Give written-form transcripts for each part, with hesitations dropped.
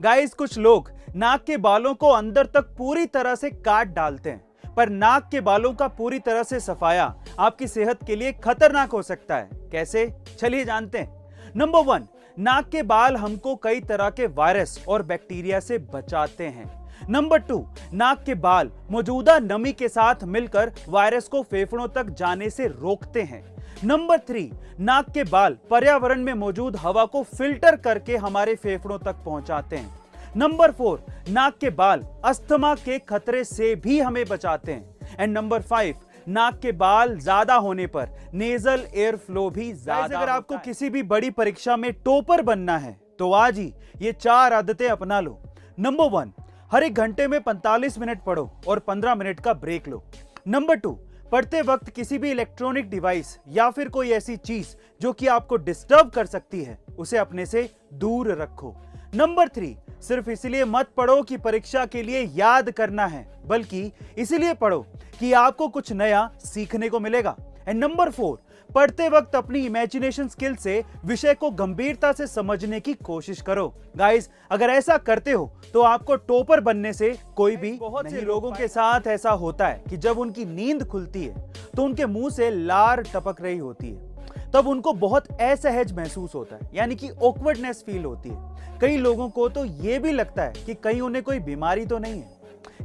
Guys, कुछ लोग नाक के बालों को अंदर तक पूरी तरह से काट डालते हैं, पर नाक के बालों का पूरी तरह से सफाया आपकी सेहत के लिए खतरनाक हो सकता है। कैसे? चलिए जानते हैं। नंबर 1, नाक के बाल हमको कई तरह के वायरस और बैक्टीरिया से बचाते हैं। नंबर 2, नाक के बाल मौजूदा नमी के साथ मिलकर वायरस को फेफड़ों तक जाने से रोकते हैं। नंबर 3, नाक के बाल पर्यावरण में मौजूद हवा को फिल्टर करके हमारे फेफड़ों तक पहुंचाते हैं। नंबर 4, नाक के बाल अस्थमा के खतरे से भी हमें बचाते हैं। एंड नंबर 5, नाक के बाल ज्यादा होने पर नेजल एयर फ्लो भी ज्यादा। अगर आपको किसी भी बड़ी परीक्षा में टॉपर बनना है तो आज ही ये 4 आदतें अपना लो। नंबर 1, हर एक घंटे में 45 मिनट पढ़ो और 15 मिनट का ब्रेक लो। नंबर 2, पढ़ते वक्त किसी भी इलेक्ट्रॉनिक डिवाइस या फिर कोई ऐसी चीज जो कि आपको डिस्टर्ब कर सकती है उसे अपने से दूर रखो। नंबर 3, सिर्फ इसलिए मत पढ़ो कि परीक्षा के लिए याद करना है, बल्कि इसलिए पढ़ो कि आपको कुछ नया सीखने को मिलेगा। एंड नंबर 4, पढ़ते वक्त अपनी इमेजिनेशन स्किल से विषय को गंभीरता से समझने की कोशिश करो। गाइस, अगर ऐसा करते हो तो आपको टॉपर बनने से कोई भी बहुत से लोगों के साथ ऐसा होता है कि जब उनकी नींद खुलती है तो उनके मुंह से लार टपक रही होती है, तब उनको बहुत असहज महसूस होता है, यानी कि ऑकवर्डनेस फील होती है। कई लोगों को तो यह भी लगता है कि कहीं उन्हें कोई बीमारी तो नहीं है,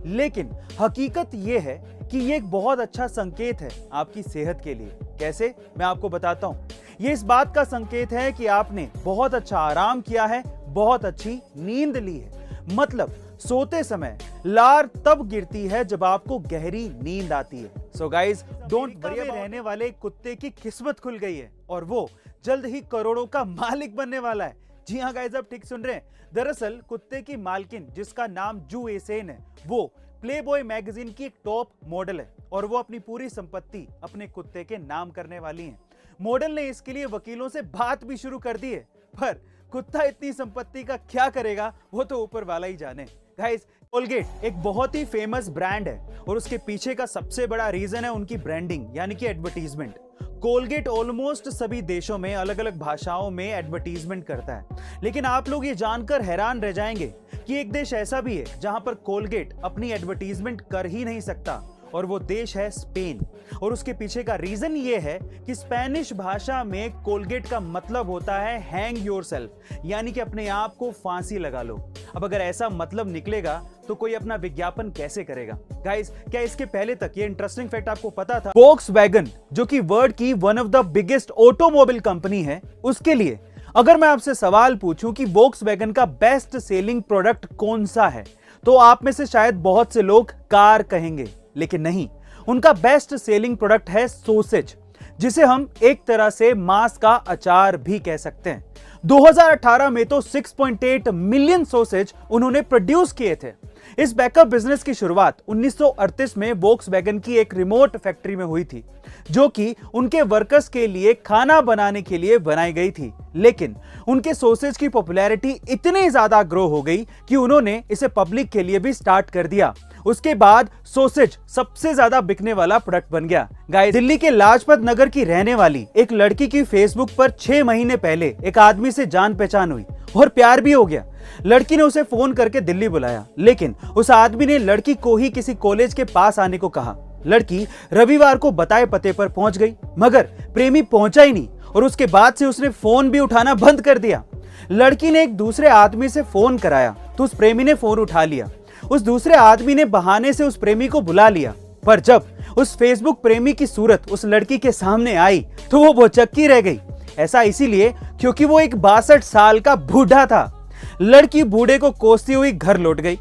लेकिन हकीकत यह है कि यह एक बहुत अच्छा संकेत है आपकी सेहत के लिए। कैसे? मैं आपको बताता हूं। यह इस बात का संकेत है कि आपने बहुत अच्छा आराम किया है, बहुत अच्छी नींद ली है। मतलब सोते समय लार तब गिरती है जब आपको गहरी नींद आती है। So guys, don't worry. रहने वाले कुत्ते की किस्मत खुल गई है और वो जल्द ही करोड़ों का मालिक बनने वाला है। जी हाँ गाइस, आप ठीक सुन रहे हैं। दरअसल कुत्ते की मालकिन, जिसका नाम जू एसेन है, वो प्लेबॉय मैगजीन की एक टॉप मॉडल है और वो अपनी पूरी संपत्ति अपने कुत्ते के नाम करने वाली हैं। मॉडल ने इसके लिए वकीलों से बात भी शुरू कर दी है, पर कुत्ता इतनी संपत्ति का क्या करेगा वो तो ऊपर वाला ही जाने। गाइस, कोलगेट एक बहुत ही फेमस ब्रांड है और उसके पीछे का सबसे बड़ा रीजन है उनकी ब्रांडिंग, यानी कि एडवर्टीजमेंट। कोलगेट ऑलमोस्ट सभी देशों में अलग अलग भाषाओं में एडवर्टीजमेंट करता है, लेकिन आप लोग ये जानकर हैरान रह जाएंगे कि एक देश ऐसा भी है जहां पर कोलगेट अपनी एडवर्टीजमेंट कर ही नहीं सकता, और वो देश है स्पेन। और उसके पीछे का रीजन ये है कि स्पेनिश भाषा में कोलगेट का मतलब होता है हैंग योरसेल्फ, यानी कि अपने आप को फांसी लगा लो। अब अगर ऐसा मतलब निकलेगा तो कोई अपना विज्ञापन कैसे करेगा? गाइस, क्या इसके पहले तक ये इंटरेस्टिंग फैक्ट आपको पता था? वोक्सवैगन, जो कि वर्ल्ड की one of the biggest automobile company है, उसके लिए अगर मैं आपसे सवाल पूछूं कि वोक्सवैगन का बेस्ट सेलिंग प्रोडक्ट कौन सा है, तो आप में से शायद बहुत से लोग कार कहेंगे, लेकिन नहीं। उनका बेस्ट सेलिंग प्रोडक्ट है सॉसेज, जिसे हम एक तरह से मांस का अचार भी कह सकते हैं। 2018 में तो 6.8 मिलियन सॉसेज उन्होंने प्रोड्यूस किए थे। इस बैकअप बिजनेस की शुरुआत 1938 में वोक्सवैगन की एक रिमोट फैक्ट्री में हुई थी, जो कि उनके वर्कर्स के लिए खाना बनाने के लिए बनाई गई थी। लेकिन उनके सॉसेज की पॉपुलैरिटी इतनी ज्यादा ग्रो हो गई कि उन्होंने इसे पब्लिक के लिए भी स्टार्ट कर दिया। उसके बाद सॉसेज सबसे ज्यादा बिकने वाला प्रोडक्ट बन गया। गाइस, दिल्ली के लाजपत नगर की रहने वाली एक लड़की की फेसबुक पर 6 महीने पहले एक आदमी से जान पहचान हुई और प्यार भी हो गया। लड़की ने उसे फोन करके दिल्ली बुलाया, लेकिन उस आदमी ने लड़की को ही किसी कॉलेज के पास आने को कहा। लड़की रविवार को बताए पते पर पहुंच गई, मगर प्रेमी पहुंचा ही नहीं और उसके बाद से उसने फोन भी उठाना बंद कर दिया। लड़की ने एक दूसरे आदमी से फोन कराया तो उस प्रेमी ने फोन उठा लिया। उस दूसरे आदमी ने बहाने से उस प्रेमी को बुला लिया, पर जब उस फेसबुक प्रेमी की सूरत उस लड़की के सामने आई तो वो भौचक्की रह गई। ऐसा इसीलिए क्योंकि वो एक 62 साल का बूढ़ा था। लड़की बूढ़े को कोसती हुई घर लौट गई।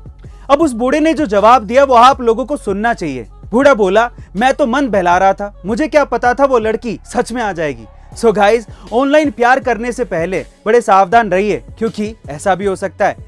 अब उस बूढ़े ने जो जवाब दिया वो आप लोगों को सुनना चाहिए। बूढ़ा बोला, मैं तो मन बहला रहा था, मुझे क्या पता था वो लड़की सच में आ जाएगी। सो गाइस, ऑनलाइन प्यार करने से पहले बड़े सावधान रहिए, क्योंकि ऐसा भी हो सकता है